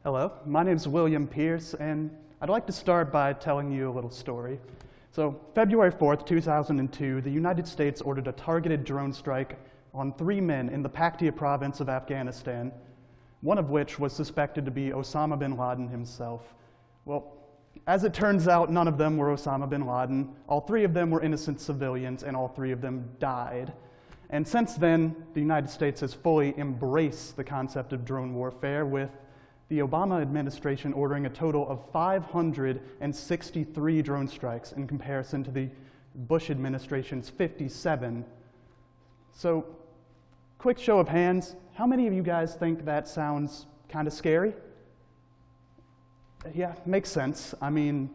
Hello, my name is William Pearce, and I'd like to start by telling you a little story. So, February 4th, 2002, the United States ordered a targeted drone strike on 3 men in the Paktia province of Afghanistan, one of which was suspected to be Osama bin Laden himself. Well, as it turns out, none of them were Osama bin Laden. All 3 of them were innocent civilians, and all 3 of them died. And since then, the United States has fully embraced the concept of drone warfare, with the Obama administration ordering a total of 563 drone strikes in comparison to the Bush administration's 57. So, quick show of hands, how many of you guys think that sounds kind of scary? Yeah, makes sense. I mean,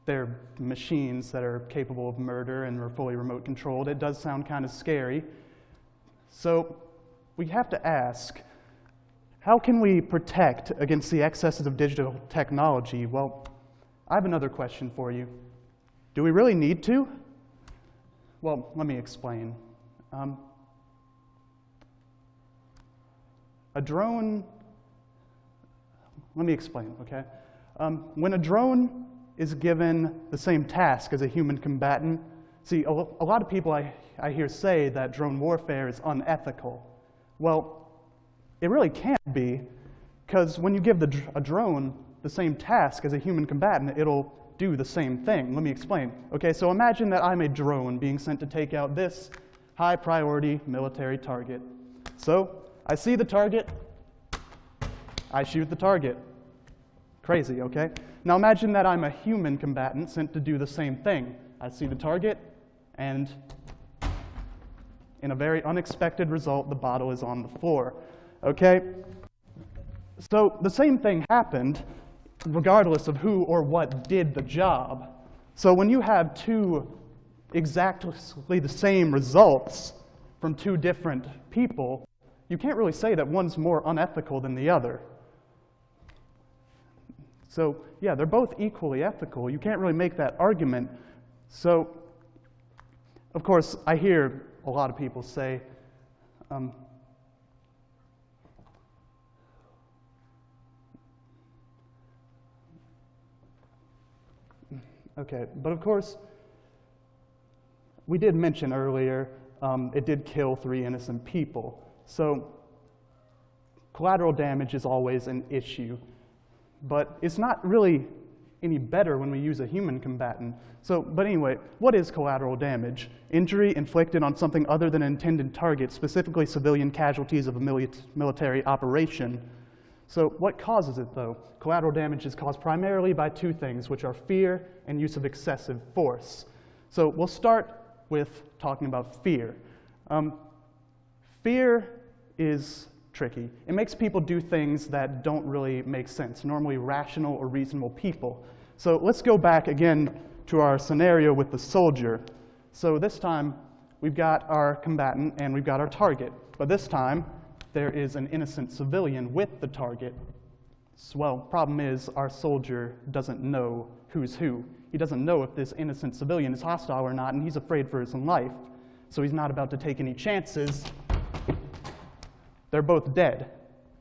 they're machines that are capable of murder and are fully remote controlled. It does sound kind of scary. So, we have to ask, how can we protect against the excesses of digital technology? Well, I have another question for you. Do we really need to? Well, let me explain. Let me explain, okay? When a drone is given the same task as a human combatant, see, a lot of people I hear say that drone warfare is unethical. Well, it really can't be, because when you give a drone the same task as a human combatant, it'll do the same thing. Let me explain. Okay, so imagine that I'm a drone being sent to take out this high-priority military target. So, I see the target, I shoot the target. Crazy, okay? Now imagine that I'm a human combatant sent to do the same thing. I see the target, and in a very unexpected result, the bottle is on the floor. Okay? So the same thing happened regardless of who or what did the job. So when you have 2 exactly the same results from 2 different people, you can't really say that one's more unethical than the other. So yeah, they're both equally ethical. You can't really make that argument. So, of course, I hear a lot of people say, okay, but of course, we did mention earlier, it did kill 3 innocent people. So, collateral damage is always an issue, but it's not really any better when we use a human combatant. So, but anyway, what is collateral damage? Injury inflicted on something other than an intended target, specifically civilian casualties of a military operation. So what causes it, though? Collateral damage is caused primarily by 2 things, which are fear and use of excessive force. So we'll start with talking about fear. Fear is tricky. It makes people do things that don't really make sense, normally rational or reasonable people. So let's go back again to our scenario with the soldier. So this time, we've got our combatant and we've got our target. But this time, there is an innocent civilian with the target. Well, problem is, our soldier doesn't know who's who. He doesn't know if this innocent civilian is hostile or not, and he's afraid for his life. So he's not about to take any chances. They're both dead.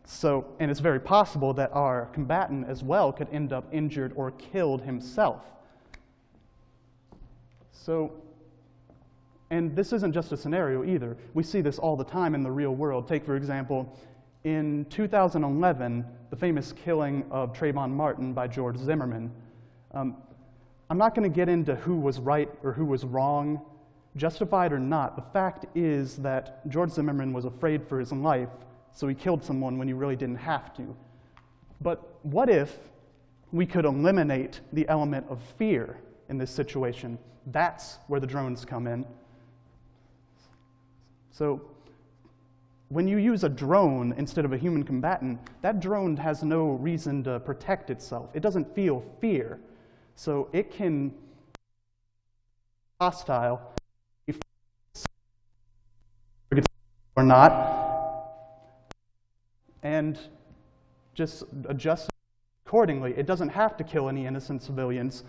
So, and it's very possible that our combatant as well could end up injured or killed himself. So, and this isn't just a scenario either. We see this all the time in the real world. Take, for example, in 2011, the famous killing of Trayvon Martin by George Zimmerman. I'm not going to get into who was right or who was wrong, justified or not. The fact is that George Zimmerman was afraid for his life, so he killed someone when he really didn't have to. But what if we could eliminate the element of fear in this situation? That's where the drones come in. So when you use a drone instead of a human combatant, that drone has no reason to protect itself. It doesn't feel fear. So it can be hostile or not, and just adjust accordingly. It doesn't have to kill any innocent civilians.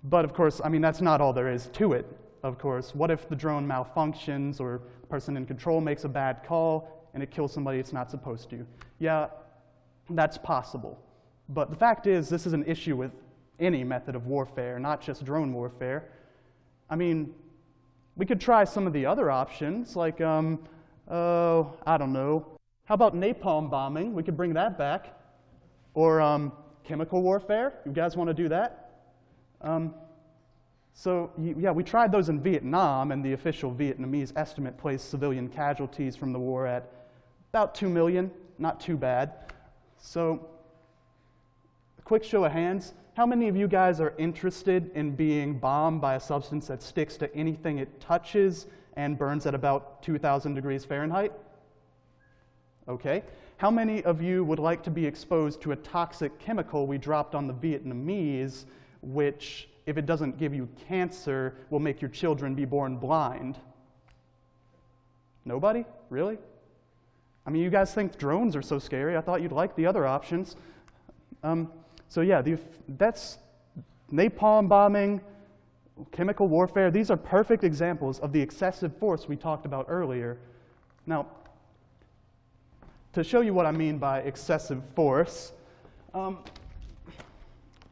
But of course, I mean, that's not all there is to it, of course. What if the drone malfunctions or the person in control makes a bad call and it kills somebody it's not supposed to? Yeah, that's possible. But the fact is, this is an issue with any method of warfare, not just drone warfare. I mean, we could try some of the other options, like, I don't know. How about napalm bombing? We could bring that back. Or chemical warfare. You guys want to do that? Yeah, we tried those in Vietnam, and the official Vietnamese estimate placed civilian casualties from the war at about 2 million. Not too bad. So, a quick show of hands. How many of you guys are interested in being bombed by a substance that sticks to anything it touches and burns at about 2,000 degrees Fahrenheit? Okay. How many of you would like to be exposed to a toxic chemical we dropped on the Vietnamese, which, if it doesn't give you cancer, will make your children be born blind? Nobody? Really? I mean, you guys think drones are so scary. I thought you'd like the other options. So yeah, that's napalm bombing, chemical warfare. These are perfect examples of the excessive force we talked about earlier. Now, to show you what I mean by excessive force,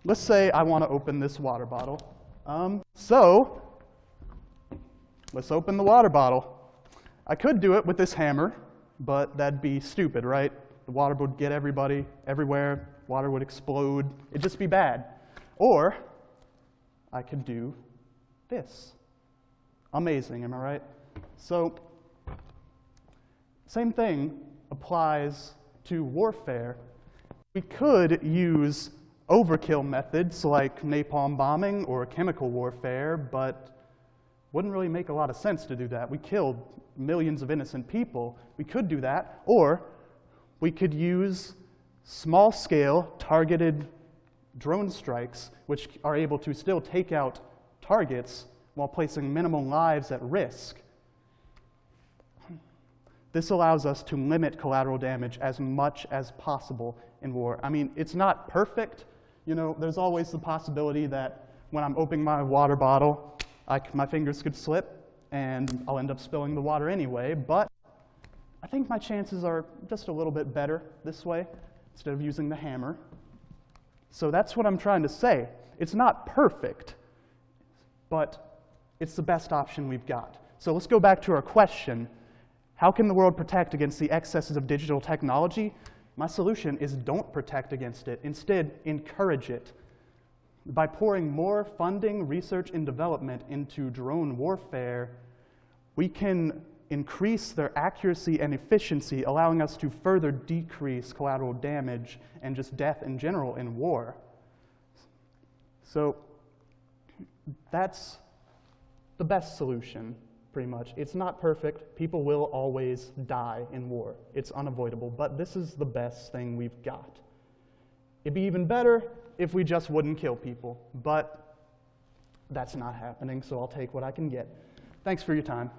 let's say I want to open this water bottle. So let's open the water bottle. I could do it with this hammer, but that'd be stupid, right? The water would get everybody, everywhere. Water would explode. It'd just be bad. Or I could do this. Amazing, am I right? So, same thing applies to warfare. We could use overkill methods like napalm bombing or chemical warfare, but wouldn't really make a lot of sense to do that. We killed millions of innocent people. We could do that, or we could use small-scale targeted drone strikes, which are able to still take out targets while placing minimal lives at risk. This allows us to limit collateral damage as much as possible in war. I mean, it's not perfect. You know, there's always the possibility that when I'm opening my water bottle, my fingers could slip and I'll end up spilling the water anyway, but I think my chances are just a little bit better this way instead of using the hammer. So that's what I'm trying to say. It's not perfect, but it's the best option we've got. So let's go back to our question. How can the world protect against the excesses of digital technology? My solution is don't protect against it. Instead, encourage it. By pouring more funding, research, and development into drone warfare, we can increase their accuracy and efficiency, allowing us to further decrease collateral damage and just death in general in war. So that's the best solution, pretty much. It's not perfect. People will always die in war. It's unavoidable, but this is the best thing we've got. It'd be even better if we just wouldn't kill people, but that's not happening, so I'll take what I can get. Thanks for your time.